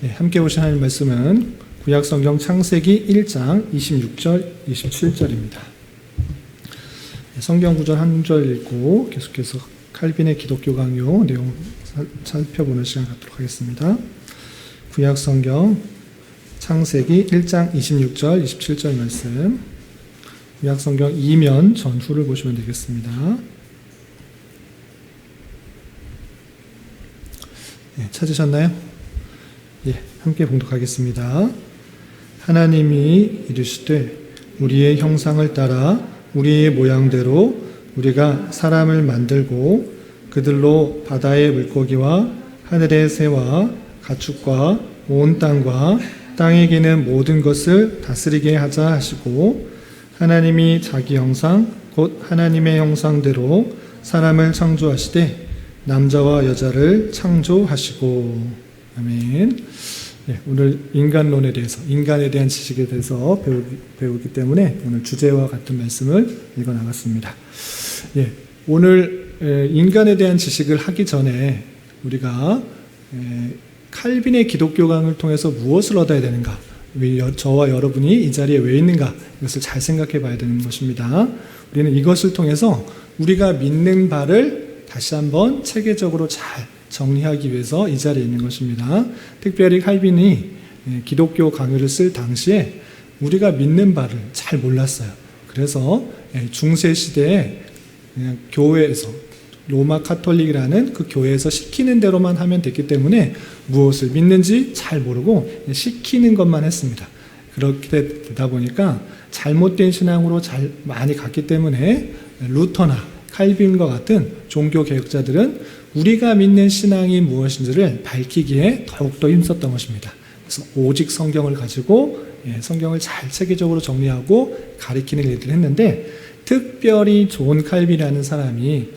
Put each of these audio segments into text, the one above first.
네, 함께 보신 하나님 말씀은 구약성경 창세기 1장 26절, 27절입니다. 성경 구절 한 절 읽고 계속해서 칼빈의 기독교 강요 내용 살펴보는 시간 갖도록 하겠습니다. 구약성경 창세기 1장 26절, 27절 말씀, 구약성경 2면 전후를 보시면 되겠습니다. 네, 찾으셨나요? 예, 함께 봉독하겠습니다. 하나님이 이르시되 우리의 형상을 따라 우리의 모양대로 우리가 사람을 만들고 그들로 바다의 물고기와 하늘의 새와 가축과 온 땅과 땅에 기는 모든 것을 다스리게 하자 하시고, 하나님이 자기 형상 곧 하나님의 형상대로 사람을 창조하시되 남자와 여자를 창조하시고. 아멘. 네, 오늘 인간론에 대해서, 인간에 대한 지식에 대해서 배우기 때문에 오늘 주제와 같은 말씀을 읽어 나갔습니다. 예, 오늘 인간에 대한 지식을 하기 전에 우리가 칼빈의 기독교 강을 통해서 무엇을 얻어야 되는가, 저와 여러분이 이 자리에 왜 있는가, 이것을 잘 생각해 봐야 되는 것입니다. 우리는 이것을 통해서 우리가 믿는 바를 다시 한번 체계적으로 잘 정리하기 위해서 이 자리에 있는 것입니다. 특별히 칼빈이 기독교 강요를 쓸 당시에 우리가 믿는 바를 잘 몰랐어요. 그래서 중세 시대에 그냥 교회에서, 로마 카톨릭이라는 그 교회에서 시키는 대로만 하면 됐기 때문에 무엇을 믿는지 잘 모르고 시키는 것만 했습니다. 그렇게 되다 보니까 잘못된 신앙으로 많이 갔기 때문에 루터나 칼빈과 같은 종교 개혁자들은 우리가 믿는 신앙이 무엇인지를 밝히기에 더욱더 힘썼던 것입니다. 그래서 오직 성경을 가지고 성경을 잘 체계적으로 정리하고 가리키는 일들을 했는데, 특별히 존 칼빈이라는 사람이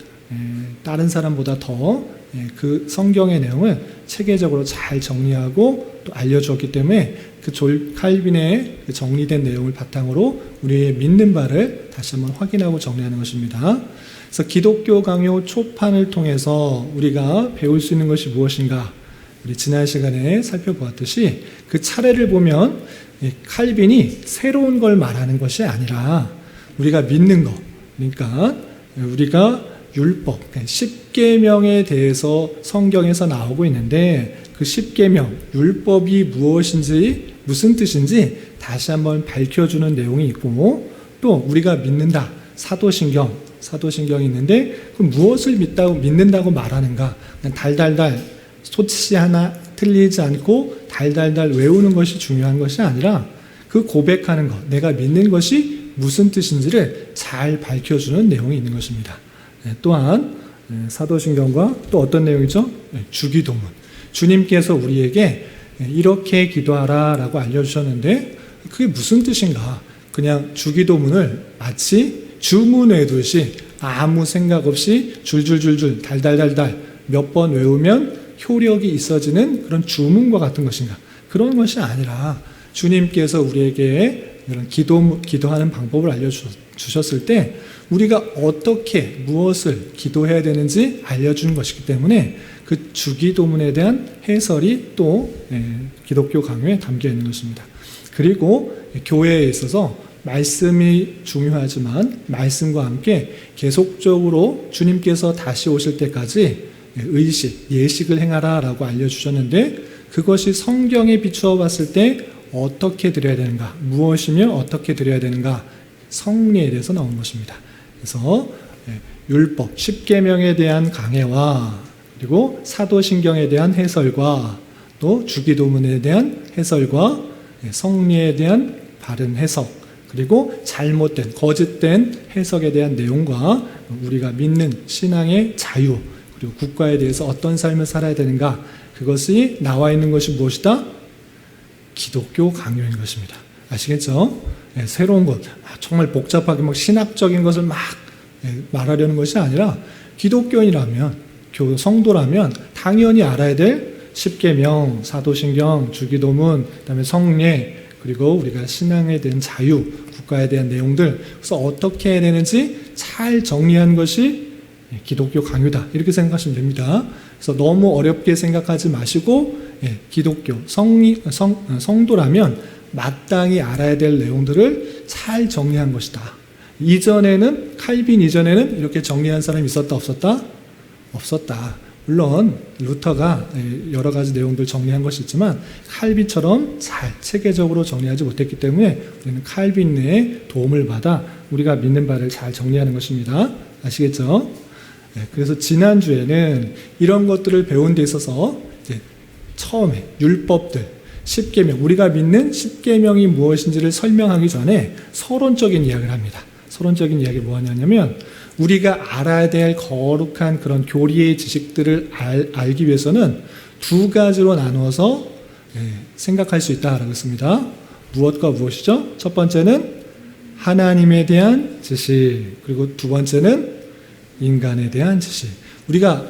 다른 사람보다 더 그 성경의 내용을 체계적으로 잘 정리하고 또 알려주었기 때문에 그 존 칼빈의 정리된 내용을 바탕으로 우리의 믿는 바를 다시 한번 확인하고 정리하는 것입니다. 그래서 기독교 강요 초판을 통해서 우리가 배울 수 있는 것이 무엇인가, 우리 지난 시간에 살펴보았듯이 그 차례를 보면 칼빈이 새로운 걸 말하는 것이 아니라 우리가 믿는 것, 그러니까 우리가 율법, 10계명에 대해서 성경에서 나오고 있는데 그 10계명, 율법이 무엇인지, 무슨 뜻인지 다시 한번 밝혀주는 내용이 있고, 또 우리가 믿는다, 사도신경이 있는데 그 무엇을 믿는다고 말하는가, 그냥 달달달 소치 하나 틀리지 않고 달달달 외우는 것이 중요한 것이 아니라 그 고백하는 것, 내가 믿는 것이 무슨 뜻인지를 잘 밝혀주는 내용이 있는 것입니다. 또한 사도신경과 또 어떤 내용이죠? 주기도문. 주님께서 우리에게 이렇게 기도하라 라고 알려주셨는데 그게 무슨 뜻인가? 그냥 주기도문을 마치 주문 외우듯이 아무 생각 없이 줄줄줄줄 달달달달 몇 번 외우면 효력이 있어지는 그런 주문과 같은 것인가? 그런 것이 아니라 주님께서 우리에게 이런 기도하는 방법을 알려주셨을 때 우리가 어떻게 무엇을 기도해야 되는지 알려주는 것이기 때문에 그 주기도문에 대한 해설이 또 기독교 강요에 담겨 있는 것입니다. 그리고 교회에 있어서 말씀이 중요하지만 말씀과 함께 계속적으로 주님께서 다시 오실 때까지 의식, 예식을 행하라 라고 알려주셨는데, 그것이 성경에 비추어 봤을 때 어떻게 드려야 되는가, 무엇이며 어떻게 드려야 되는가, 성례에 대해서 나온 것입니다. 그래서 율법, 10계명에 대한 강해와 그리고 사도신경에 대한 해설과 또 주기도문에 대한 해설과 성례에 대한 바른 해석, 그리고 잘못된, 거짓된 해석에 대한 내용과 우리가 믿는 신앙의 자유, 그리고 국가에 대해서 어떤 삶을 살아야 되는가, 그것이 나와 있는 것이 무엇이다? 기독교 강요인 것입니다. 아시겠죠? 새로운 것, 정말 복잡하게 막 신학적인 것을 막 말하려는 것이 아니라 기독교인이라면, 성도라면 당연히 알아야 될 10계명, 사도신경, 주기도문, 그다음에 성례, 그리고 우리가 신앙에 대한 자유, 국가에 대한 내용들, 그래서 어떻게 해야 되는지 잘 정리한 것이 기독교 강요다, 이렇게 생각하시면 됩니다. 그래서 너무 어렵게 생각하지 마시고 기독교 성도라면 마땅히 알아야 될 내용들을 잘 정리한 것이다. 이전에는 칼빈 이전에는 이렇게 정리한 사람이 있었다 없었다? 없었다. 물론 루터가 여러 가지 내용들 정리한 것이 있지만 칼빈처럼 잘 체계적으로 정리하지 못했기 때문에 우리는 칼빈의 도움을 받아 우리가 믿는 바를 잘 정리하는 것입니다. 아시겠죠? 그래서 지난주에는 이런 것들을 배운 데 있어서 처음에 율법들, 십계명, 우리가 믿는 십계명이 무엇인지를 설명하기 전에 서론적인 이야기를 합니다. 서론적인 이야기 뭐냐면 우리가 알아야 될 거룩한 그런 교리의 지식들을 알기 위해서는 두 가지로 나누어서 생각할 수 있다라고 했습니다. 무엇과 무엇이죠? 첫 번째는 하나님에 대한 지식, 그리고 두 번째는 인간에 대한 지식. 우리가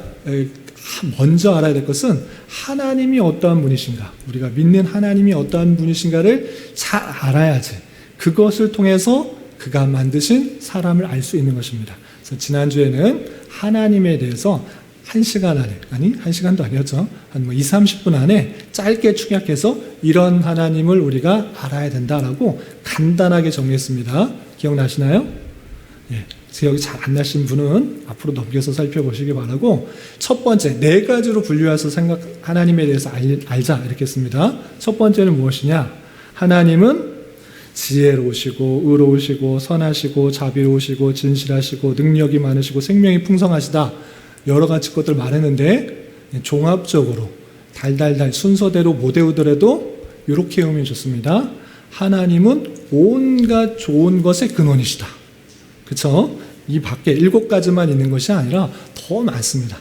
먼저 알아야 될 것은 하나님이 어떠한 분이신가, 우리가 믿는 하나님이 어떠한 분이신가를 잘 알아야지 그것을 통해서 그가 만드신 사람을 알 수 있는 것입니다. 그래서 지난주에는 하나님에 대해서 1시간 안에, 아니 1시간도 아니었죠, 한 20-30분 안에 짧게 축약해서 이런 하나님을 우리가 알아야 된다라고 간단하게 정리했습니다. 기억나시나요? 기억이 잘 안 나신 분은 앞으로 넘겨서 살펴보시기 바라고, 첫 번째 4가지로 분류해서 하나님에 대해서 알자 이렇게 했습니다. 첫 번째는 무엇이냐? 하나님은 지혜로우시고 의로우시고 선하시고 자비로우시고 진실하시고 능력이 많으시고 생명이 풍성하시다. 여러 가지 것들 말했는데 종합적으로 달달달 순서대로 못 외우더라도 이렇게 외우면 좋습니다. 하나님은 온갖 좋은 것의 근원이시다. 그렇죠? 이 밖에 7가지만 있는 것이 아니라 더 많습니다.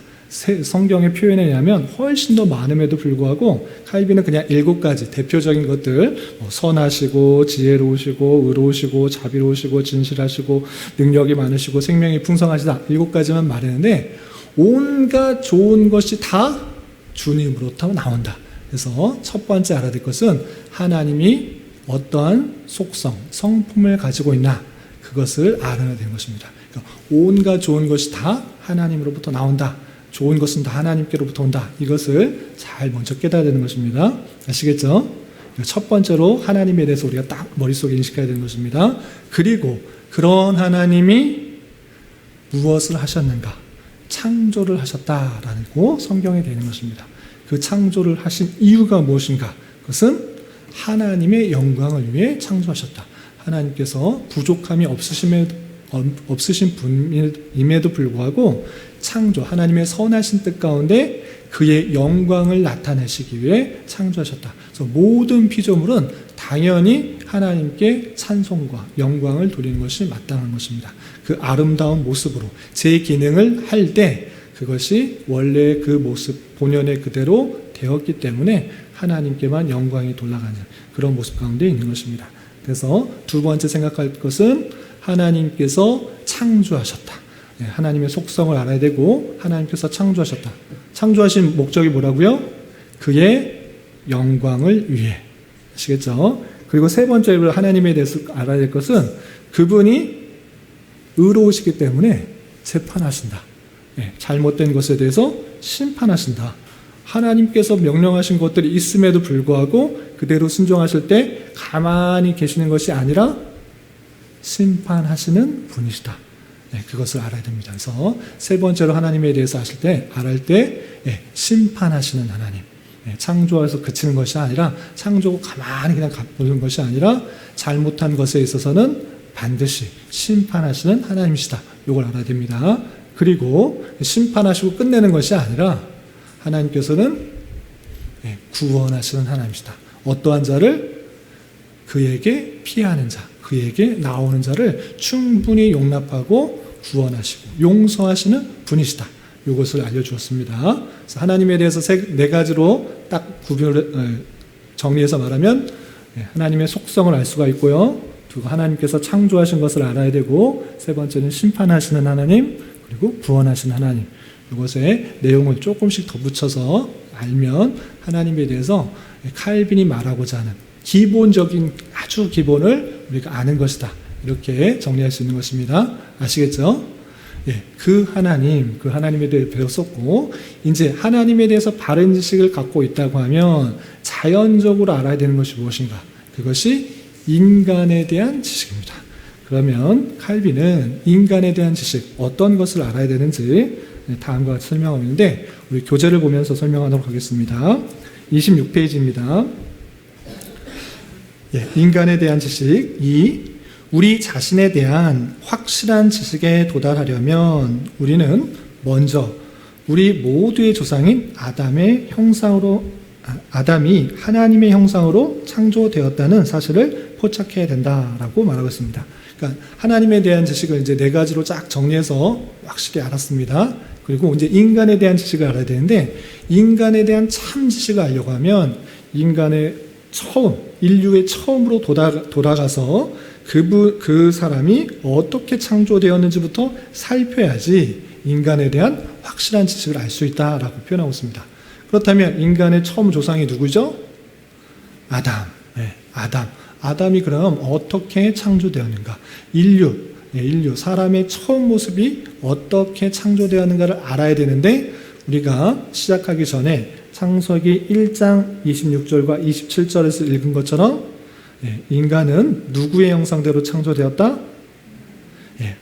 성경의 표현에 의하면 훨씬 더 많음에도 불구하고 칼빈은 그냥 7가지 대표적인 것들, 선하시고 지혜로우시고 의로우시고 자비로우시고 진실하시고 능력이 많으시고 생명이 풍성하시다, 7가지만 말했는데 온갖 좋은 것이 다 주님으로부터 나온다. 그래서 첫 번째 알아야 될 것은 하나님이 어떠한 속성, 성품을 가지고 있나, 그것을 알아야 되는 것입니다. 그러니까 온갖 좋은 것이 다 하나님으로부터 나온다. 좋은 것은 다 하나님께로부터 온다. 이것을 잘 먼저 깨달아야 되는 것입니다. 아시겠죠? 첫 번째로 하나님에 대해서 우리가 딱 머릿속에 인식해야 되는 것입니다. 그리고 그런 하나님이 무엇을 하셨는가? 창조를 하셨다라고 성경에 되어 있는 것입니다. 그 창조를 하신 이유가 무엇인가? 그것은 하나님의 영광을 위해 창조하셨다. 하나님께서 부족함이 없으신 분임에도 불구하고 창조, 하나님의 선하신 뜻 가운데 그의 영광을 나타내시기 위해 창조하셨다. 그래서 모든 피조물은 당연히 하나님께 찬송과 영광을 돌리는 것이 마땅한 것입니다. 그 아름다운 모습으로 제 기능을 할 때 그것이 원래 그 모습, 본연의 그대로 되었기 때문에 하나님께만 영광이 돌아가는 그런 모습 가운데 있는 것입니다. 그래서 두 번째 생각할 것은 하나님께서 창조하셨다. 하나님의 속성을 알아야 되고 하나님께서 창조하셨다. 창조하신 목적이 뭐라고요? 그의 영광을 위해. 아시겠죠? 그리고 세 번째로 하나님에 대해서 알아야 될 것은 그분이 의로우시기 때문에 재판하신다. 잘못된 것에 대해서 심판하신다. 하나님께서 명령하신 것들이 있음에도 불구하고 그대로 순종하실 때 가만히 계시는 것이 아니라 심판하시는 분이시다. 그것을 알아야 됩니다. 그래서 세 번째로 하나님에 대해서 알을 때 심판하시는 하나님. 창조해서 그치는 것이 아니라 창조고 가만히 그냥 보는 것이 아니라 잘못한 것에 있어서는 반드시 심판하시는 하나님이시다. 이걸 알아야 됩니다. 그리고 심판하시고 끝내는 것이 아니라 하나님께서는 구원하시는 하나님이시다. 어떠한 자를? 그에게 피하는 자, 그에게 나오는 자를 충분히 용납하고 구원하시고 용서하시는 분이시다. 이것을 알려주었습니다. 그래서 하나님에 대해서 네 가지로 딱 정리해서 말하면 하나님의 속성을 알 수가 있고요. 그리고 하나님께서 창조하신 것을 알아야 되고, 세 번째는 심판하시는 하나님, 그리고 구원하시는 하나님. 이것의 내용을 조금씩 덧붙여서 알면 하나님에 대해서 칼빈이 말하고자 하는 기본적인 아주 기본을 우리가 아는 것이다. 이렇게 정리할 수 있는 것입니다. 아시겠죠? 그 하나님에 대해 배웠었고, 이제 하나님에 대해서 바른 지식을 갖고 있다고 하면 자연적으로 알아야 되는 것이 무엇인가? 그것이 인간에 대한 지식입니다. 그러면 칼빈은 인간에 대한 지식, 어떤 것을 알아야 되는지 다음과 같이 설명하고 있는데, 우리 교재를 보면서 설명하도록 하겠습니다. 26페이지입니다. 인간에 대한 지식 2. 우리 자신에 대한 확실한 지식에 도달하려면 우리는 먼저 우리 모두의 조상인 아담이 하나님의 형상으로 창조되었다는 사실을 포착해야 된다라고 말하고 있습니다. 그러니까 하나님에 대한 지식을 이제 4가지로 쫙 정리해서 확실히 알았습니다. 그리고 이제 인간에 대한 지식을 알아야 되는데, 인간에 대한 참 지식을 알려고 하면 인류의 처음으로 돌아가서 그 사람이 어떻게 창조되었는지부터 살펴야지 인간에 대한 확실한 지식을 알 수 있다라고 표현하고 있습니다. 그렇다면 인간의 처음 조상이 누구죠? 아담. 아담이 그럼 어떻게 창조되었는가? 인류, 사람의 처음 모습이 어떻게 창조되었는가를 알아야 되는데, 우리가 시작하기 전에 창세기 1장 26절과 27절에서 읽은 것처럼 인간은 누구의 형상대로 창조되었다?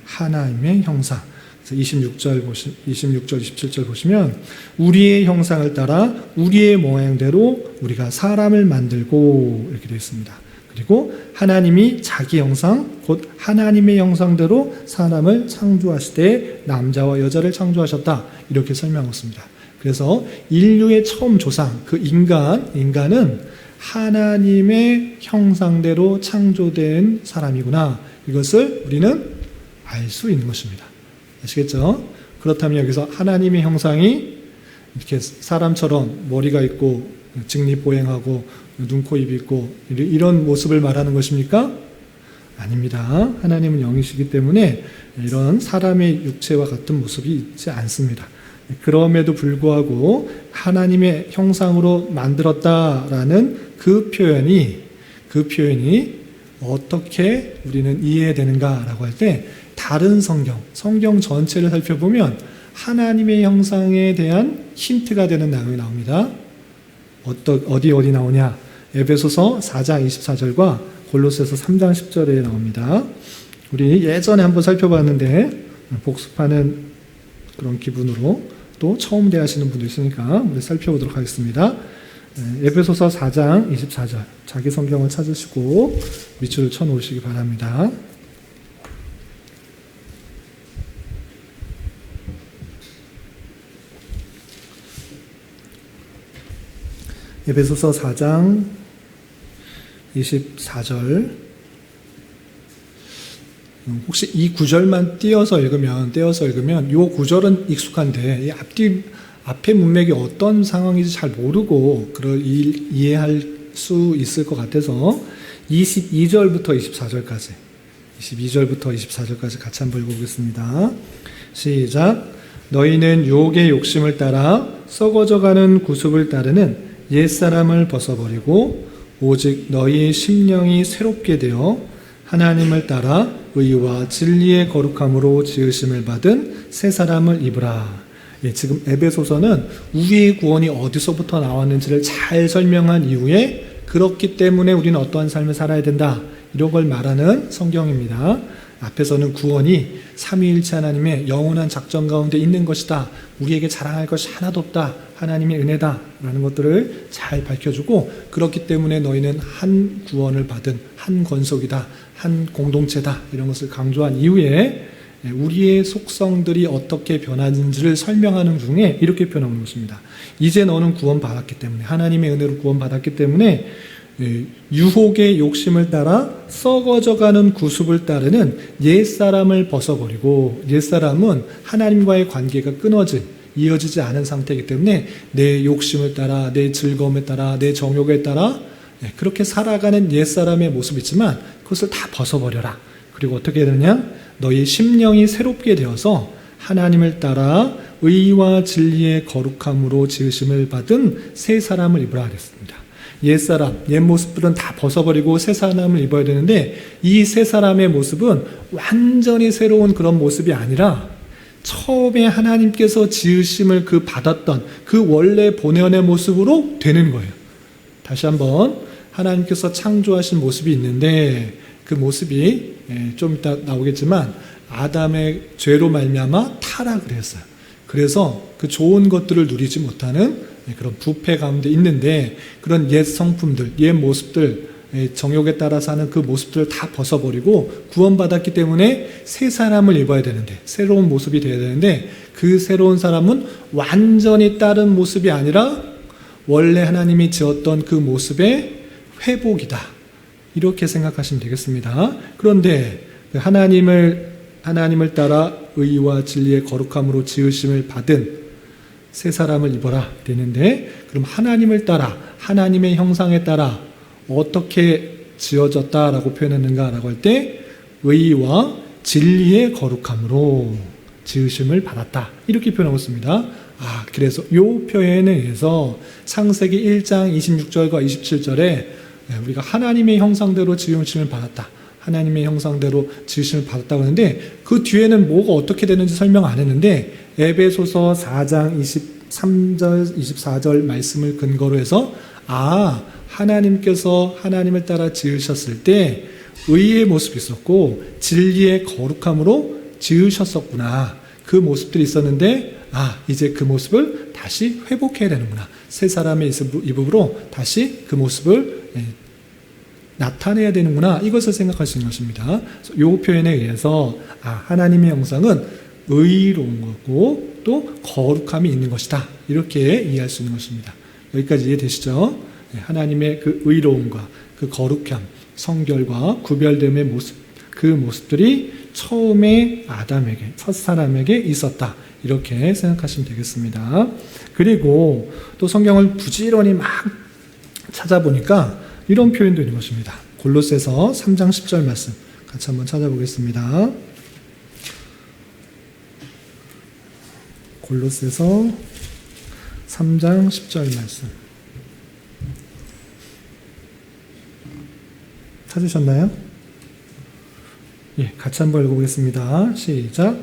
하나님의 형상. 26절, 27절 보시면 우리의 형상을 따라 우리의 모양대로 우리가 사람을 만들고 이렇게 되어 있습니다. 그리고 하나님이 자기 형상, 곧 하나님의 형상대로 사람을 창조하시되 남자와 여자를 창조하셨다. 이렇게 설명하고 있습니다. 그래서 인류의 처음 조상, 그 인간은 하나님의 형상대로 창조된 사람이구나. 이것을 우리는 알 수 있는 것입니다. 아시겠죠? 그렇다면 여기서 하나님의 형상이 이렇게 사람처럼 머리가 있고 직립보행하고 눈, 코, 입 있고 이런 모습을 말하는 것입니까? 아닙니다. 하나님은 영이시기 때문에 이런 사람의 육체와 같은 모습이 있지 않습니다. 그럼에도 불구하고 하나님의 형상으로 만들었다라는 그 표현이 어떻게 우리는 이해되는가라고 할 때, 다른 성경 전체를 살펴보면 하나님의 형상에 대한 힌트가 되는 내용이 나옵니다. 어디 나오냐? 에베소서 4장 24절과 골로새서 3장 10절에 나옵니다. 우리 예전에 한번 살펴봤는데 복습하는 그런 기분으로 또 처음 대하시는 분도 있으니까 우리 살펴보도록 하겠습니다. 에베소서 4장 24절, 자기 성경을 찾으시고 밑줄을 쳐놓으시기 바랍니다. 에베소서 4장 24절. 혹시 이 구절만 떼어서 읽으면 이 구절은 익숙한데 이 앞에 문맥이 어떤 상황인지 잘 모르고 이해할 수 있을 것 같아서 22절부터 24절까지 같이 한번 읽어보겠습니다. 시작. 너희는 유혹의 욕심을 따라 썩어져가는 구습을 따르는 옛사람을 벗어버리고 오직 너희의 심령이 새롭게 되어 하나님을 따라 의와 진리의 거룩함으로 지으심을 받은 새 사람을 입으라. 지금 에베소서는 우리의 구원이 어디서부터 나왔는지를 잘 설명한 이후에 그렇기 때문에 우리는 어떠한 삶을 살아야 된다, 이런 걸 말하는 성경입니다. 앞에서는 구원이 삼위일체 하나님의 영원한 작전 가운데 있는 것이다, 우리에게 자랑할 것이 하나도 없다, 하나님의 은혜다 라는 것들을 잘 밝혀주고, 그렇기 때문에 너희는 한 구원을 받은 한 권속이다, 한 공동체다, 이런 것을 강조한 이후에 우리의 속성들이 어떻게 변하는지를 설명하는 중에 이렇게 표현하는 것입니다. 이제 너는 구원받았기 때문에, 하나님의 은혜로 구원받았기 때문에 유혹의 욕심을 따라 썩어져가는 구습을 따르는 옛사람을 벗어버리고, 옛사람은 하나님과의 관계가 이어지지 않은 상태이기 때문에 내 욕심을 따라, 내 즐거움에 따라, 내 정욕에 따라 그렇게 살아가는 옛사람의 모습이 있지만 그것을 다 벗어버려라. 그리고 어떻게 되느냐? 너희 심령이 새롭게 되어서 하나님을 따라 의와 진리의 거룩함으로 지으심을 받은 새 사람을 입으라 그랬습니다. 옛사람, 옛 모습들은 다 벗어버리고 새 사람을 입어야 되는데, 이 새 사람의 모습은 완전히 새로운 그런 모습이 아니라 처음에 하나님께서 지으심을 그 받았던 그 원래 본연의 모습으로 되는 거예요. 다시 한번 하나님께서 창조하신 모습이 있는데 그 모습이 좀 이따 나오겠지만 아담의 죄로 말미암아 타락을 했어요. 그래서 그 좋은 것들을 누리지 못하는 그런 부패 가운데 있는데 그런 옛 성품들, 옛 모습들, 정욕에 따라 사는 그 모습들을 다 벗어버리고 구원받았기 때문에 새 사람을 입어야 되는데 새로운 모습이 되어야 되는데 그 새로운 사람은 완전히 다른 모습이 아니라 원래 하나님이 지었던 그 모습의 회복이다. 이렇게 생각하시면 되겠습니다. 그런데 하나님을 따라 의와 진리의 거룩함으로 지으심을 받은 새 사람을 입어라 되는데 그럼 하나님을 따라 하나님의 형상에 따라 어떻게 지어졌다라고 표현했는가라고 할 때 의와 진리의 거룩함으로 지으심을 받았다 이렇게 표현하고 있습니다. 그래서 이 표현에 의해서 창세기 1장 26절과 27절에 우리가 하나님의 형상대로 지으심을 받았다. 하나님의 형상대로 지으심을 받았다고 하는데 그 뒤에는 뭐가 어떻게 되는지 설명 안 했는데 에베소서 4장 23절 24절 말씀을 근거로 해서 하나님께서 하나님을 따라 지으셨을 때 의의 모습이 있었고 진리의 거룩함으로 지으셨었구나. 그 모습들이 있었는데 이제 그 모습을 다시 회복해야 되는구나. 새 사람의 입음으로 다시 그 모습을 나타내야 되는구나. 이것을 생각할 수 있는 것입니다. 이 표현에 의해서 하나님의 형상은 의로운 거고 또 거룩함이 있는 것이다. 이렇게 이해할 수 있는 것입니다. 여기까지 이해되시죠? 하나님의 그 의로움과 그 거룩함, 성결과 구별됨의 모습, 그 모습들이 처음에 아담에게, 첫사람에게 있었다. 이렇게 생각하시면 되겠습니다. 그리고 또 성경을 부지런히 막 찾아보니까 이런 표현도 있는 것입니다. 골로새서 3장 10절 말씀 같이 한번 찾아보겠습니다. 골로새서 3장 10절 말씀 찾으셨나요? 같이 한번 읽어보겠습니다. 시작.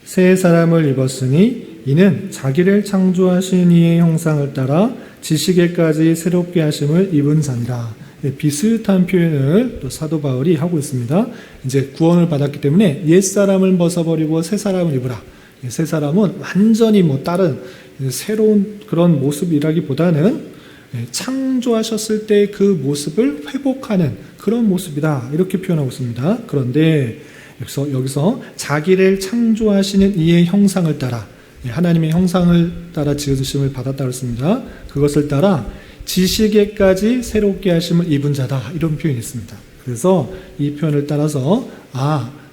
새 사람을 입었으니 이는 자기를 창조하신 이의 형상을 따라 지식에까지 새롭게 하심을 입은 자니라. 비슷한 표현을 또 사도 바울이 하고 있습니다. 이제 구원을 받았기 때문에 옛 사람을 벗어버리고 새 사람을 입으라. 새 사람은 완전히 다른 새로운 그런 모습이라기보다는 창조하셨을 때 그 모습을 회복하는 그런 모습이다. 이렇게 표현하고 있습니다. 그런데 여기서 자기를 창조하시는 이의 형상을 따라 하나님의 형상을 따라 지으심을 받았다고 했습니다. 그것을 따라 지식에까지 새롭게 하심을 입은 자다. 이런 표현이 있습니다. 그래서 이 표현을 따라서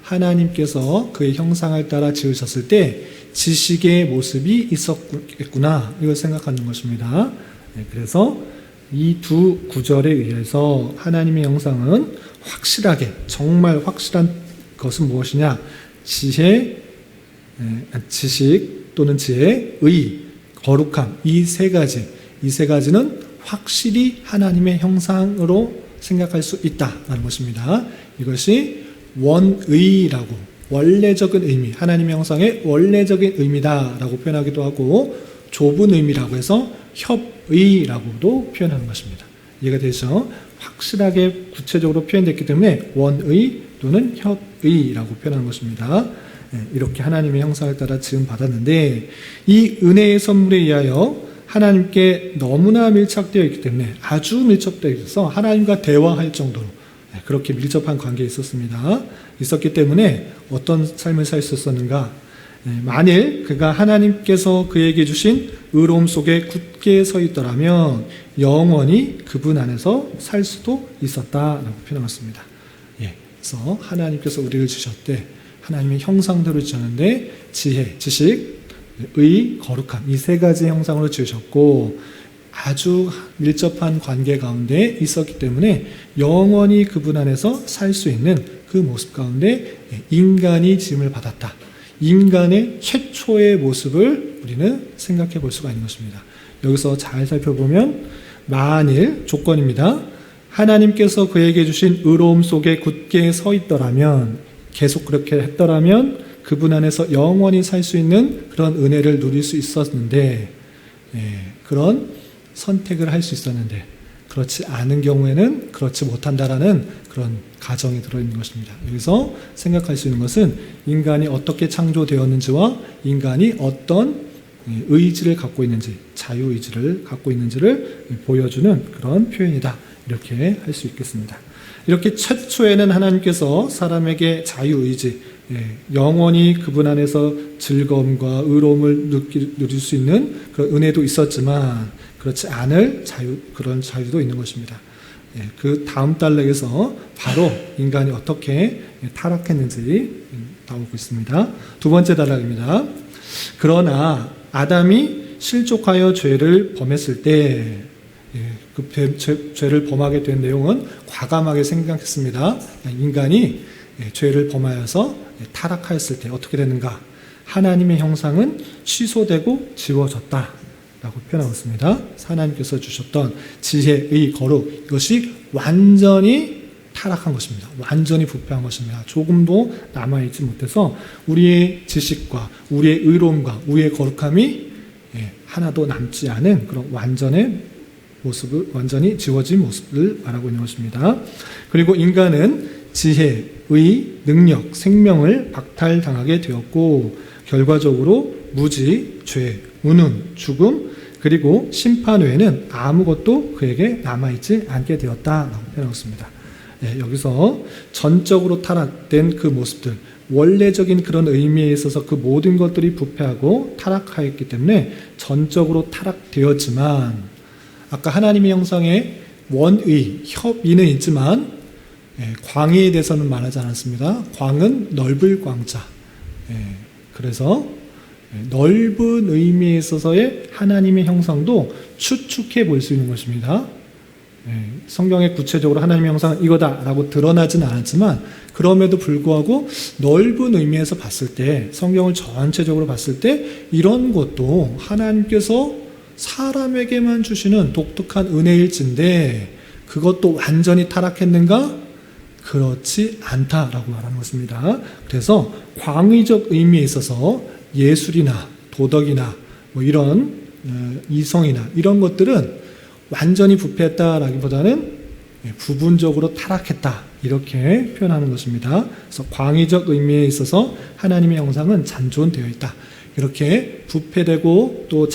하나님께서 그의 형상을 따라 지으셨을 때 지식의 모습이 있었겠구나. 이걸 생각하는 것입니다. 그래서 이 두 구절에 의해서 하나님의 형상은 확실하게 정말 확실한 것은 무엇이냐? 지식 또는 지혜, 의, 거룩함 이 세 가지는 확실히 하나님의 형상으로 생각할 수 있다라는 것입니다. 이것이 원의라고 원래적인 의미, 하나님의 형상의 원래적인 의미다라고 표현하기도 하고 좁은 의미라고 해서 협의라고도 표현하는 것입니다. 이해가 되죠? 확실하게 구체적으로 표현됐기 때문에 원의 또는 협의라고 표현하는 것입니다. 이렇게 하나님의 형상을 따라 지음 받았는데 이 은혜의 선물에 의하여 하나님께 너무나 밀착되어 있기 때문에 아주 밀접되어 있어서 하나님과 대화할 정도로 그렇게 밀접한 관계에 있었기 때문에 어떤 삶을 살 수 있었는가? 만일 그가 하나님께서 그에게 주신 의로움 속에 굳게 서 있더라면 영원히 그분 안에서 살 수도 있었다라고 표현했습니다. 그래서 하나님께서 우리를 주셨대 하나님의 형상대로 지었는데 지혜, 지식, 의, 거룩함 이 세 가지 형상으로 지으셨고 아주 밀접한 관계 가운데 있었기 때문에 영원히 그분 안에서 살 수 있는 그 모습 가운데 인간이 지음을 받았다. 인간의 최초의 모습을 우리는 생각해 볼 수가 있는 것입니다. 여기서 잘 살펴보면 만일 조건입니다. 하나님께서 그에게 주신 의로움 속에 굳게 서 있더라면 계속 그렇게 했더라면 그분 안에서 영원히 살 수 있는 그런 은혜를 누릴 수 있었는데, 그런 선택을 할 수 있었는데, 그렇지 않은 경우에는 그렇지 못한다라는 그런 가정이 들어있는 것입니다. 여기서 생각할 수 있는 것은 인간이 어떻게 창조되었는지와 인간이 어떤 의지를 갖고 있는지, 자유의지를 갖고 있는지를 보여주는 그런 표현이다. 이렇게 할 수 있겠습니다. 이렇게 최초에는 하나님께서 사람에게 자유의지, 영원히 그분 안에서 즐거움과 의로움을 누릴 수 있는 그런 은혜도 있었지만 그렇지 않을 그런 자유도 있는 것입니다. 그 다음 단락에서 바로 인간이 어떻게 타락했는지 나오고 있습니다. 두 번째 단락입니다. 그러나 아담이 실족하여 죄를 범했을 때, 그 죄를 범하게 된 내용은 과감하게 생각했습니다. 인간이 죄를 범하여서 타락하였을 때 어떻게 되는가? 하나님의 형상은 취소되고 지워졌다 라고 표현하고 있습니다. 하나님께서 주셨던 지혜의 거룩, 이것이 완전히 타락한 것입니다. 완전히 부패한 것입니다. 조금도 남아있지 못해서 우리의 지식과 우리의 의로움과 우리의 거룩함이 하나도 남지 않은 그런 완전히 지워진 모습을 말하고 있는 것입니다. 그리고 인간은 지혜, 의, 능력, 생명을 박탈당하게 되었고 결과적으로 무지, 죄, 운운, 죽음, 그리고 심판 외에는 아무것도 그에게 남아있지 않게 되었다라고 표현하고 있습니다. 여기서 전적으로 타락된 그 모습들, 원래적인 그런 의미에 있어서 그 모든 것들이 부패하고 타락하였기 때문에 전적으로 타락되었지만, 아까 하나님의 형상에 원의, 협의는 있지만 광의에 대해서는 말하지 않았습니다. 광은 넓을 광자. 그래서 넓은 의미에 있어서의 하나님의 형상도 추측해 볼 수 있는 것입니다. 성경에 구체적으로 하나님의 형상은 이거다라고 드러나진 않았지만 그럼에도 불구하고 넓은 의미에서 봤을 때, 성경을 전체적으로 봤을 때 이런 것도 하나님께서 사람에게만 주시는 독특한 은혜일진데 그것도 완전히 타락했는가? 그렇지 않다라고 말하는 것입니다. 그래서 광의적 의미에 있어서 예술이나 도덕이나 뭐 이런 이성이나 이런 것들은 완전히 부패했다라기보다는 부분적으로 타락했다 이렇게 표현하는 것입니다. 그래서 광의적 의미에 있어서 하나님의 형상은 잔존되어 있다. 이렇게 부패되고 또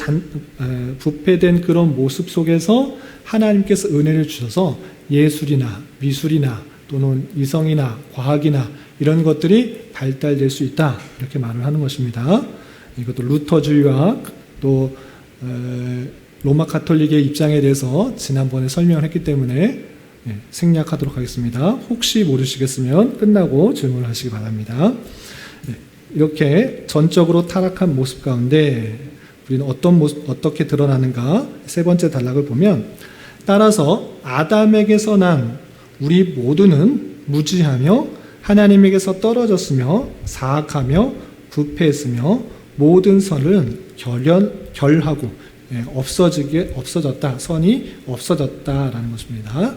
부패된 그런 모습 속에서 하나님께서 은혜를 주셔서 예술이나 미술이나 또는 이성이나 과학이나 이런 것들이 발달될 수 있다 이렇게 말을 하는 것입니다. 이것도 루터주의와 또 로마 가톨릭의 입장에 대해서 지난번에 설명을 했기 때문에 생략하도록 하겠습니다. 혹시 모르시겠으면 끝나고 질문을 하시기 바랍니다. 이렇게 전적으로 타락한 모습 가운데 우리는 어떻게 드러나는가? 세 번째 단락을 보면, 따라서 아담에게서 난 우리 모두는 무지하며 하나님에게서 떨어졌으며 사악하며 부패했으며 모든 선은 결하고 없어졌다. 선이 없어졌다라는 것입니다.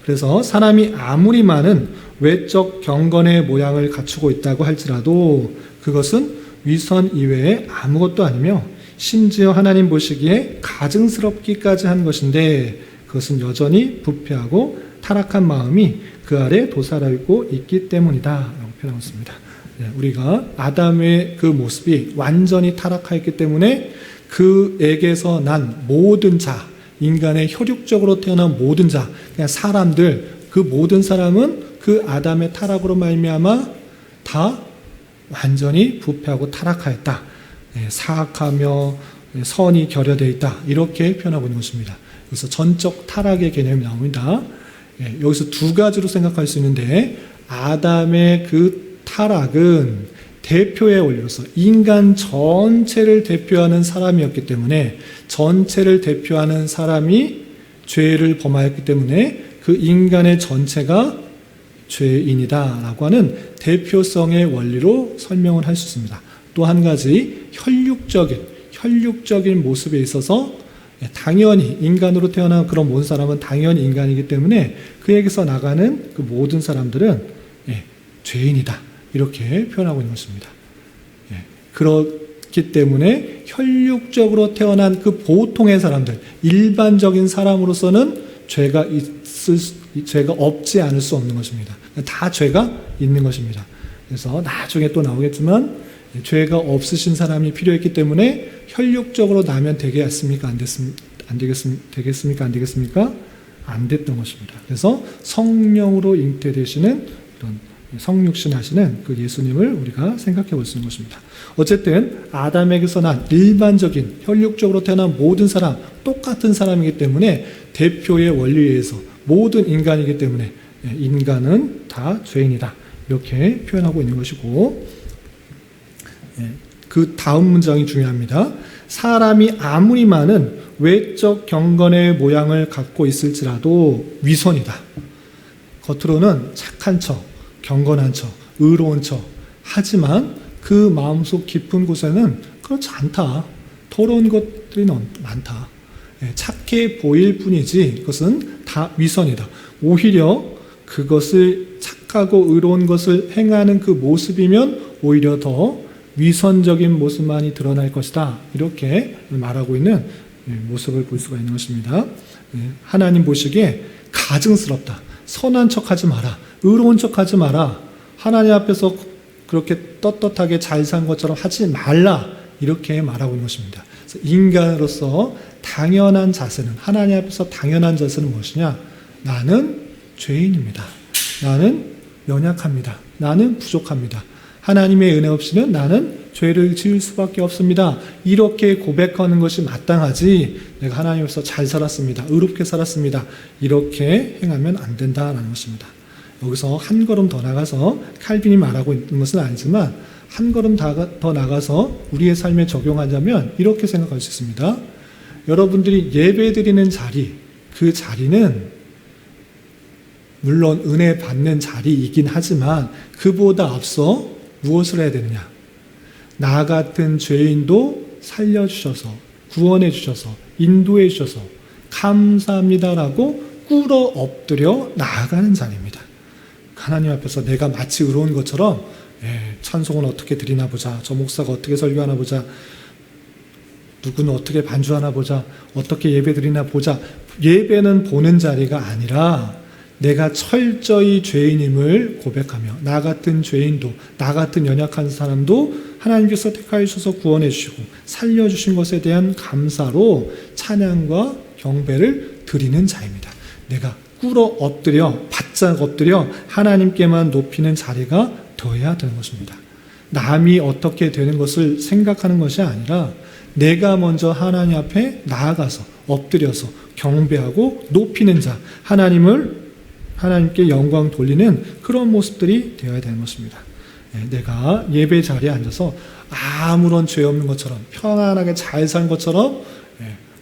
그래서 사람이 아무리 많은 외적 경건의 모양을 갖추고 있다고 할지라도 그것은 위선 이외에 아무것도 아니며 심지어 하나님 보시기에 가증스럽기까지 한 것인데 그것은 여전히 부패하고 타락한 마음이 그 아래 도사리고 있기 때문이다 라고 표현하고 있습니다. 우리가 아담의 그 모습이 완전히 타락하였기 때문에 그에게서 난 모든 자, 인간의 혈육적으로 태어난 모든 자, 그냥 사람들, 그 모든 사람은 그 아담의 타락으로 말미암아 다 완전히 부패하고 타락하였다. 사악하며 선이 결여되어 있다. 이렇게 표현하고 있는 것입니다. 그래서 전적 타락의 개념이 나옵니다. 여기서 두 가지로 생각할 수 있는데, 아담의 그 타락은 대표의 원리로서 인간 전체를 대표하는 사람이었기 때문에, 전체를 대표하는 사람이 죄를 범하였기 때문에 그 인간의 전체가 죄인이다 라고 하는 대표성의 원리로 설명을 할 수 있습니다. 또 한 가지 혈육적인 모습에 있어서 당연히 인간으로 태어난 그런 모든 사람은 당연히 인간이기 때문에 그에게서 나가는 그 모든 사람들은 죄인이다 이렇게 표현하고 있는 것입니다. 그렇기 때문에 혈육적으로 태어난 그 보통의 사람들, 일반적인 사람으로서는 죄가 없지 않을 수 없는 것입니다. 다 죄가 있는 것입니다. 그래서 나중에 또 나오겠지만 죄가 없으신 사람이 필요했기 때문에 혈육적으로 나면 되겠습니까? 되겠습니까? 안 되겠습니까? 안 됐던 것입니다. 그래서 성령으로 잉태되시는 그런 성육신 하시는 그 예수님을 우리가 생각해 볼 수 있는 것입니다. 어쨌든 아담에게서 난 일반적인 혈육적으로 태어난 모든 사람, 똑같은 사람이기 때문에 대표의 원리에 의해서 모든 인간이기 때문에 인간은 다 죄인이다. 이렇게 표현하고 있는 것이고, 그 다음 문장이 중요합니다. 사람이 아무리 많은 외적 경건의 모양을 갖고 있을지라도 위선이다. 겉으로는 착한 척, 경건한 척, 의로운 척 하지만 그 마음속 깊은 곳에는 그렇지 않다. 더러운 것들이 많다. 착해 보일 뿐이지 그것은 다 위선이다. 오히려 그것을 착하고 의로운 것을 행하는 그 모습이면 오히려 더 위선적인 모습만이 드러날 것이다. 이렇게 말하고 있는 모습을 볼 수가 있는 것입니다. 하나님 보시기에 가증스럽다. 선한 척하지 마라. 의로운 척하지 마라. 하나님 앞에서 그렇게 떳떳하게 잘 산 것처럼 하지 말라. 이렇게 말하고 있는 것입니다. 그래서 인간으로서 당연한 자세는, 하나님 앞에서 당연한 자세는 무엇이냐? 나는 죄인입니다. 나는 연약합니다. 나는 부족합니다. 하나님의 은혜 없이는 나는 죄를 지을 수밖에 없습니다. 이렇게 고백하는 것이 마땅하지, 내가 하나님 앞에서 잘 살았습니다. 의롭게 살았습니다. 이렇게 행하면 안 된다라는 것입니다. 여기서 한 걸음 더 나가서 칼빈이 말하고 있는 것은 아니지만 한 걸음 더 나가서 우리의 삶에 적용하자면 이렇게 생각할 수 있습니다. 여러분들이 예배드리는 자리, 그 자리는 물론 은혜 받는 자리이긴 하지만 그보다 앞서 무엇을 해야 되느냐? 나 같은 죄인도 살려주셔서, 구원해 주셔서, 인도해 주셔서 감사합니다라고 꿇어 엎드려 나아가는 자리입니다. 하나님 앞에서 내가 마치 의로운 것처럼 찬송은 어떻게 드리나 보자, 저 목사가 어떻게 설교하나 보자, 누구는 어떻게 반주하나 보자, 어떻게 예배 드리나 보자. 예배는 보는 자리가 아니라 내가 철저히 죄인임을 고백하며 나 같은 죄인도, 나 같은 연약한 사람도 하나님께서 택하여 주셔서 구원해 주시고 살려주신 것에 대한 감사로 찬양과 경배를 드리는 자입니다. 내가 꿇어 엎드려, 바짝 엎드려 하나님께만 높이는 자리가 되어야 되는 것입니다. 남이 어떻게 되는 것을 생각하는 것이 아니라 내가 먼저 하나님 앞에 나아가서 엎드려서 경배하고 높이는 자, 하나님께 영광 돌리는 그런 모습들이 되어야 되는 것입니다. 내가 예배 자리에 앉아서 아무런 죄 없는 것처럼 편안하게 잘 산 것처럼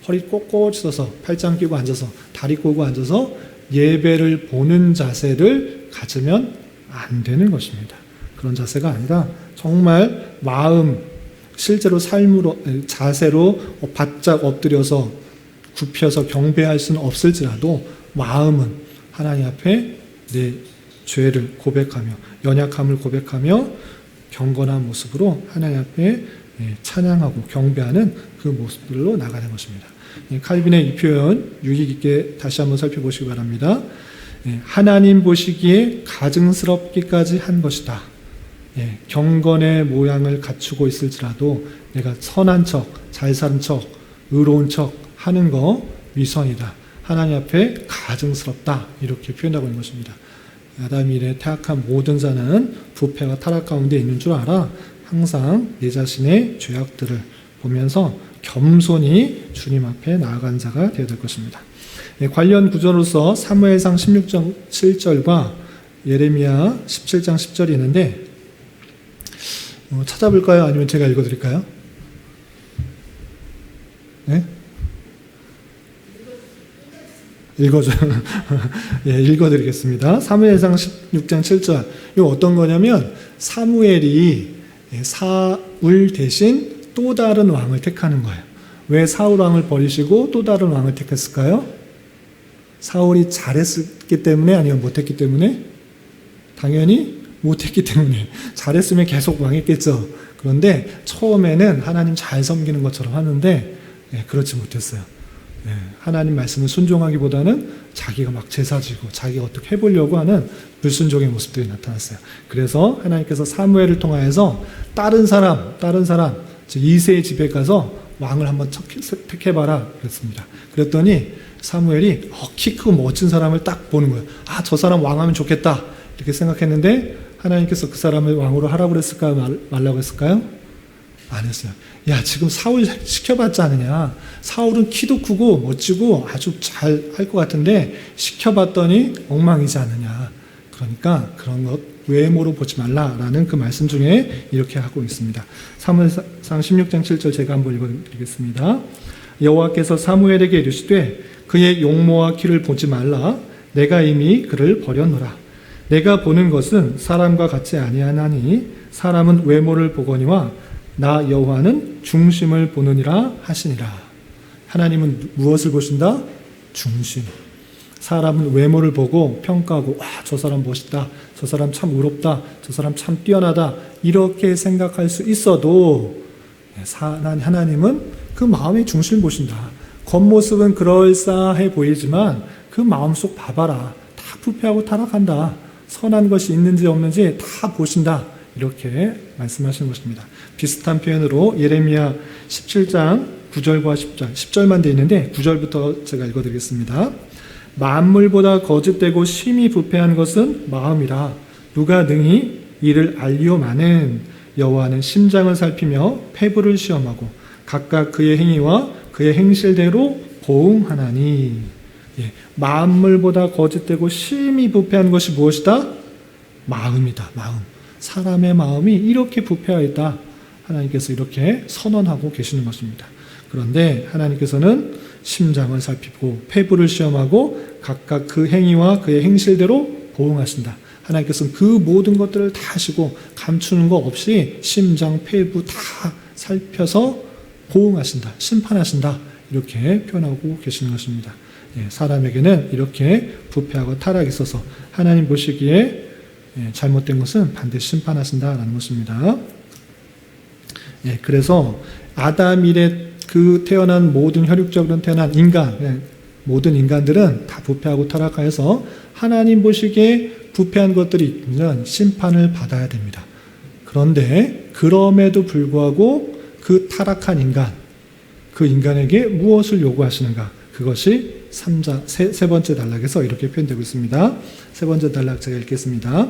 허리 꼿꼿이 서서 팔짱 끼고 앉아서 다리 꼬고 앉아서 예배를 보는 자세를 가지면 안 되는 것입니다. 그런 자세가 아니라 정말 마음, 실제로 삶으로, 자세로 바짝 엎드려서 굽혀서 경배할 수는 없을지라도 마음은 하나님 앞에 내 죄를 고백하며 연약함을 고백하며 경건한 모습으로 하나님 앞에 찬양하고 경배하는 그 모습들로 나가는 것입니다. 칼빈의 이 표현 유익 있게 다시 한번 살펴보시기 바랍니다. 하나님 보시기에 가증스럽기까지 한 것이다. 경건의 모양을 갖추고 있을지라도 내가 선한 척, 잘 사는 척, 의로운 척 하는 거 위선이다. 하나님 앞에 가증스럽다. 이렇게 표현하고 있는 것입니다. 아담이 이래 타락한 모든 자는 부패와 타락 가운데 있는 줄 알아. 항상 내 자신의 죄악들을 보면서 겸손히 주님 앞에 나아간 자가 되어야 될 것입니다. 관련 구절로서 사무엘상 16장 7절과 예레미야 17장 10절이 있는데 찾아볼까요? 아니면 제가 읽어드릴까요? 네? 읽어드리겠습니다. 사무엘상 16장 7절. 이거 어떤 거냐면 사무엘이 사울 대신 또 다른 왕을 택하는 거예요. 왜 사울 왕을 버리시고 또 다른 왕을 택했을까요? 사울이 잘했기 때문에 아니면 못했기 때문에? 당연히 못했기 때문에. 잘했으면 계속 왕했겠죠. 그런데 처음에는 하나님 잘 섬기는 것처럼 하는데 그렇지 못했어요. 하나님 말씀을 순종하기보다는 자기가 막 제사 지고 자기가 어떻게 해보려고 하는 불순종의 모습들이 나타났어요. 그래서 하나님께서 사무엘을 통하여서 다른 사람 즉 이새의 집에 가서 왕을 한번 택해봐라 그랬습니다. 그랬더니 사무엘이 키 크고 멋진 사람을 딱 보는 거예요. 저 사람 왕하면 좋겠다 이렇게 생각했는데 하나님께서 그 사람을 왕으로 하라고 그랬을까요? 말라고 했을까요? 안 했어요. 야, 지금 사울 시켜봤지 않느냐. 사울은 키도 크고 멋지고 아주 잘 할 것 같은데 시켜봤더니 엉망이지 않느냐. 그러니까 그런 것 외모로 보지 말라라는 그 말씀 중에 이렇게 하고 있습니다. 사무엘상 16장 7절 제가 한번 읽어드리겠습니다. 여호와께서 사무엘에게 이르시되 그의 용모와 키를 보지 말라. 내가 이미 그를 버렸노라. 내가 보는 것은 사람과 같지 아니하나니 사람은 외모를 보거니와 나 여호와는 중심을 보느니라 하시니라. 하나님은 무엇을 보신다? 중심. 사람은 외모를 보고 평가하고 저 사람 멋있다, 저 사람 참 의롭다, 저 사람 참 뛰어나다 이렇게 생각할 수 있어도 하나님은 그 마음의 중심을 보신다. 겉모습은 그럴싸해 보이지만 그 마음속 봐봐라. 다 부패하고 타락한다. 선한 것이 있는지 없는지 다 보신다. 이렇게 말씀하시는 것입니다. 비슷한 표현으로 예레미야 17장 9절과 10절, 10절만 되어 있는데 9절부터 제가 읽어드리겠습니다. 만물보다 거짓되고 심히 부패한 것은 마음이라. 누가 능히 이를 알리오마는. 여호와는 심장을 살피며 폐부를 시험하고 각각 그의 행위와 그의 행실대로 보응하나니. 만물보다 거짓되고 심히 부패한 것이 무엇이다? 마음이다. 마음. 사람의 마음이 이렇게 부패하였다. 하나님께서 이렇게 선언하고 계시는 것입니다. 그런데 하나님께서는 심장을 살피고 폐부를 시험하고 각각 그 행위와 그의 행실대로 보응하신다. 하나님께서는 그 모든 것들을 다 하시고 감추는 것 없이 심장, 폐부 다 살펴서 보응하신다. 심판하신다. 이렇게 표현하고 계시는 것입니다. 사람에게는 이렇게 부패하고 타락이 있어서 하나님 보시기에 잘못된 것은 반드시 심판하신다라는 것입니다. 그래서 아담 이래 그 태어난 모든 혈육적으로 태어난 인간, 모든 인간들은 다 부패하고 타락하여서 하나님 보시기에 부패한 것들이 있으면 심판을 받아야 됩니다. 그런데 그럼에도 불구하고 그 타락한 인간, 그 인간에게 무엇을 요구하시는가? 그것이 세 번째 단락에서 이렇게 표현되고 있습니다. 세 번째 단락 제가 읽겠습니다.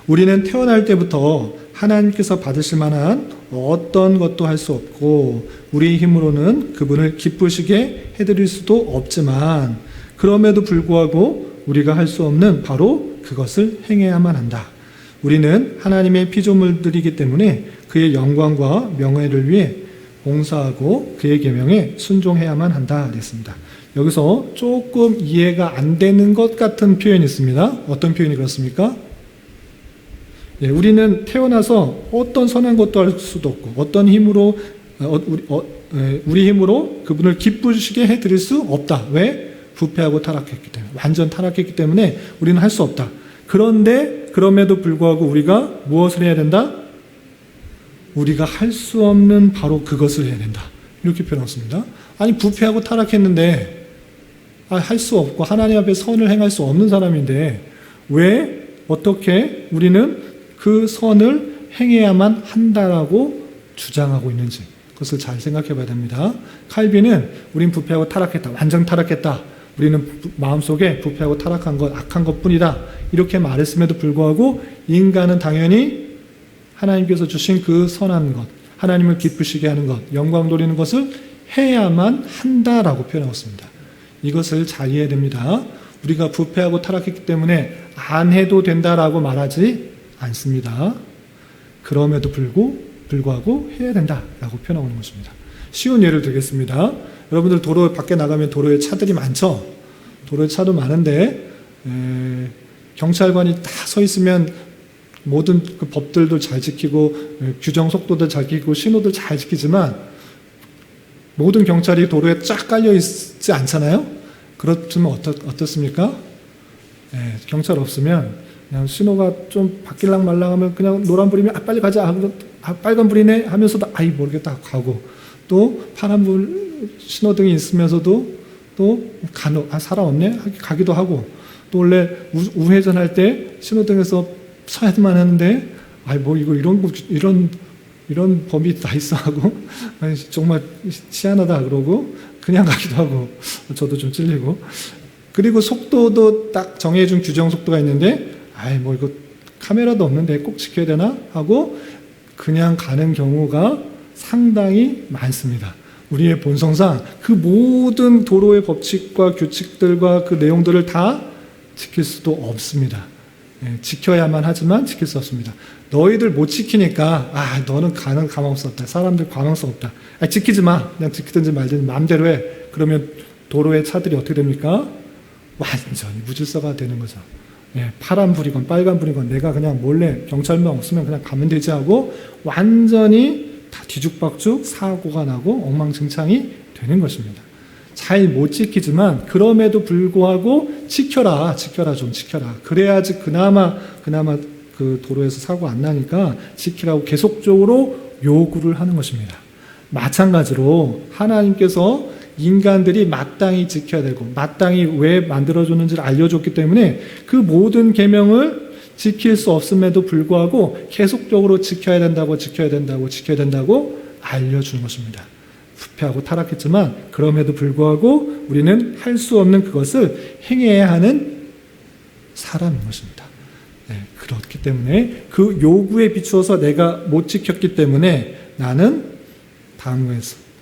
우리는 태어날 때부터 하나님께서 받으실 만한 어떤 것도 할 수 없고 우리 힘으로는 그분을 기쁘시게 해드릴 수도 없지만 그럼에도 불구하고 우리가 할 수 없는 바로 그것을 행해야만 한다. 우리는 하나님의 피조물들이기 때문에 그의 영광과 명예를 위해 봉사하고 그의 계명에 순종해야만 한다 그랬습니다. 여기서 조금 이해가 안 되는 것 같은 표현이 있습니다. 어떤 표현이 그렇습니까? 우리는 태어나서 어떤 선한 것도 할 수도 없고 어떤 힘으로 우리 힘으로 그분을 기쁘시게 해드릴 수 없다. 왜? 부패하고 타락했기 때문에, 완전 타락했기 때문에 우리는 할 수 없다. 그런데 그럼에도 불구하고 우리가 무엇을 해야 된다? 우리가 할 수 없는 바로 그것을 해야 된다. 이렇게 표현했습니다. 아니 부패하고 타락했는데 할 수 없고 하나님 앞에 선을 행할 수 없는 사람인데 왜 어떻게 우리는 그 선을 행해야만 한다라고 주장하고 있는지 그것을 잘 생각해 봐야 됩니다. 칼빈은 우린 부패하고 타락했다. 완전 타락했다. 우리는 마음속에 부패하고 타락한 것, 악한 것뿐이다. 이렇게 말했음에도 불구하고 인간은 당연히 하나님께서 주신 그 선한 것, 하나님을 기쁘시게 하는 것, 영광 돌리는 것을 해야만 한다라고 표현하고 있습니다. 이것을 잘 이해해야 됩니다. 우리가 부패하고 타락했기 때문에 안 해도 된다라고 말하지 않습니다. 그럼에도 불구하고 해야 된다라고 표현하고 있는 것입니다. 쉬운 예를 들겠습니다. 여러분들 도로 밖에 나가면 도로에 차들이 많죠? 도로에 차도 많은데 경찰관이 다 서 있으면 모든 그 법들도 잘 지키고 규정 속도도 잘 지키고 신호도 잘 지키지만 모든 경찰이 도로에 쫙 깔려 있지 않잖아요? 그렇지만 어떻습니까? 경찰 없으면 그냥 신호가 좀 바뀔랑 말랑하면 그냥 노란불이면 빨리 가자 하고 빨간불이네 하면서도 아이 모르겠다 가고, 또 파란불 신호등이 있으면서도 또 간혹 사람 없네 가기도 하고, 또 원래 우회전할 때 신호등에서 서야만 하는데 아이 뭐 이거 이런 법이 다 있어 하고 정말 희한하다 그러고 그냥 가기도 하고, 저도 좀 찔리고. 그리고 속도도 딱 정해준 규정 속도가 있는데 아이 뭐 이거 카메라도 없는데 꼭 지켜야 되나 하고 그냥 가는 경우가 상당히 많습니다. 우리의 본성상 그 모든 도로의 법칙과 규칙들과 그 내용들을 다 지킬 수도 없습니다. 지켜야만 하지만 지킬 수 없습니다. 너희들 못 지키니까 너는 가는 가망 없었다. 사람들 가망성 없다. 지키지 마. 그냥 지키든지 말든지 마음대로 해. 그러면 도로의 차들이 어떻게 됩니까? 완전히 무질서가 되는 거죠. 파란불이건 빨간불이건 내가 그냥 몰래 경찰만 없으면 그냥 가면 되지 하고 완전히 다 뒤죽박죽 사고가 나고 엉망진창이 되는 것입니다. 잘 못 지키지만 그럼에도 불구하고 지켜라 좀 지켜라. 그래야지 그나마 그 도로에서 사고 안 나니까 지키라고 계속적으로 요구를 하는 것입니다. 마찬가지로 하나님께서 인간들이 마땅히 지켜야 되고 마땅히 왜 만들어줬는지를 알려줬기 때문에 그 모든 계명을 지킬 수 없음에도 불구하고 계속적으로 지켜야 된다고 알려주는 것입니다. 부패하고 타락했지만 그럼에도 불구하고 우리는 할 수 없는 그것을 행해야 하는 사람인 것입니다. 그렇기 때문에 그 요구에 비추어서 내가 못 지켰기 때문에 나는 다음과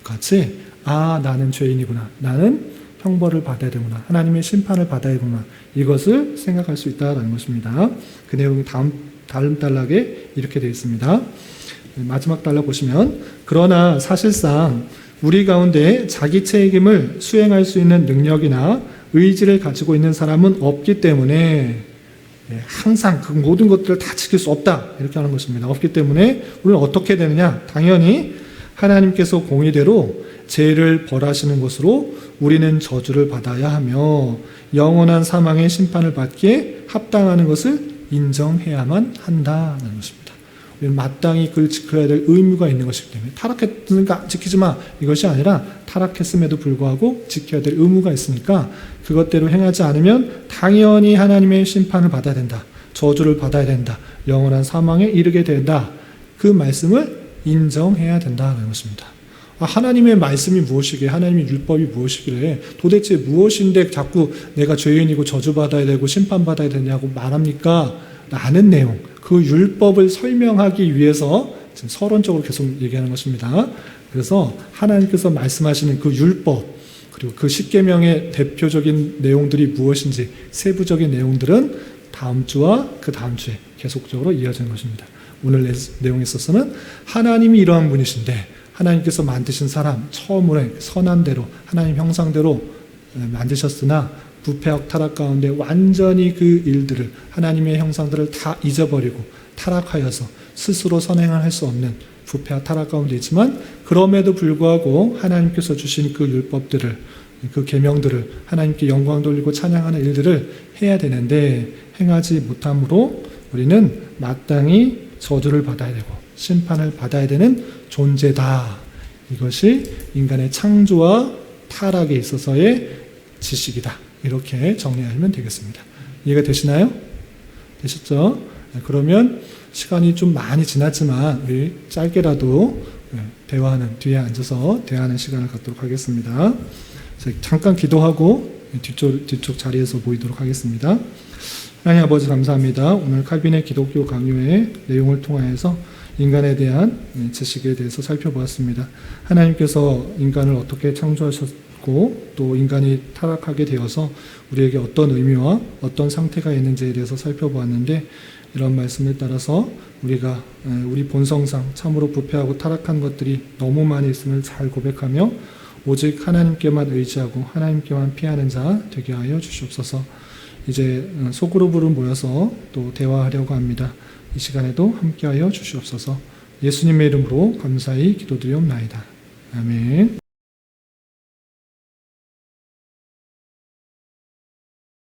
같이 나는 죄인이구나. 나는 형벌을 받아야 되구나. 하나님의 심판을 받아야 되구나. 이것을 생각할 수 있다는 것입니다. 그 내용이 다음 단락에 이렇게 되어 있습니다. 마지막 단락 보시면 그러나 사실상 우리 가운데 자기 책임을 수행할 수 있는 능력이나 의지를 가지고 있는 사람은 없기 때문에 항상 그 모든 것들을 다 지킬 수 없다. 이렇게 하는 것입니다. 없기 때문에 우리는 어떻게 되느냐? 당연히 하나님께서 공의대로 죄를 벌하시는 것으로 우리는 저주를 받아야 하며 영원한 사망의 심판을 받기에 합당하는 것을 인정해야만 한다는 것입니다. 우리는 마땅히 그를 지켜야 될 의무가 있는 것이기 때문에 타락했으니까 지키지 마 이것이 아니라 타락했음에도 불구하고 지켜야 될 의무가 있으니까 그것대로 행하지 않으면 당연히 하나님의 심판을 받아야 된다. 저주를 받아야 된다. 영원한 사망에 이르게 된다. 그 말씀을 인정해야 된다는 것입니다. 하나님의 말씀이 무엇이기에 하나님의 율법이 무엇이길래 도대체 무엇인데 자꾸 내가 죄인이고 저주받아야 되고 심판받아야 되냐고 말합니까? 라는 내용, 그 율법을 설명하기 위해서 지금 서론적으로 계속 얘기하는 것입니다. 그래서 하나님께서 말씀하시는 그 율법 그리고 그 십계명의 대표적인 내용들이 무엇인지 세부적인 내용들은 다음 주와 그 다음 주에 계속적으로 이어지는 것입니다. 오늘 내용에 있어서는 하나님이 이러한 분이신데 하나님께서 만드신 사람 처음으로 선한 대로 하나님 형상대로 만드셨으나 부패하고 타락 가운데 완전히 그 일들을 하나님의 형상들을 다 잊어버리고 타락하여서 스스로 선행을 할 수 없는 부패와 타락 가운데 있지만 그럼에도 불구하고 하나님께서 주신 그 율법들을 그 계명들을 하나님께 영광 돌리고 찬양하는 일들을 해야 되는데 행하지 못함으로 우리는 마땅히 저주를 받아야 되고 심판을 받아야 되는 존재다. 이것이 인간의 창조와 타락에 있어서의 지식이다. 이렇게 정리하면 되겠습니다. 이해가 되시나요? 되셨죠? 그러면 시간이 좀 많이 지났지만 우리 짧게라도 뒤에 앉아서 대화하는 시간을 갖도록 하겠습니다. 잠깐 기도하고 뒤쪽 자리에서 모이도록 하겠습니다. 하나님 아버지 감사합니다. 오늘 칼빈의 기독교 강요의 내용을 통하여서 인간에 대한 지식에 대해서 살펴보았습니다. 하나님께서 인간을 어떻게 창조하셨고 또 인간이 타락하게 되어서 우리에게 어떤 의미와 어떤 상태가 있는지에 대해서 살펴보았는데 이런 말씀을 따라서 우리가 우리 본성상 참으로 부패하고 타락한 것들이 너무 많이 있음을 잘 고백하며 오직 하나님께만 의지하고 하나님께만 피하는 자 되게 하여 주시옵소서. 이제 소그룹으로 모여서 또 대화하려고 합니다. 이 시간에도 함께하여 주시옵소서. 예수님의 이름으로 감사히 기도드리옵나이다. 아멘.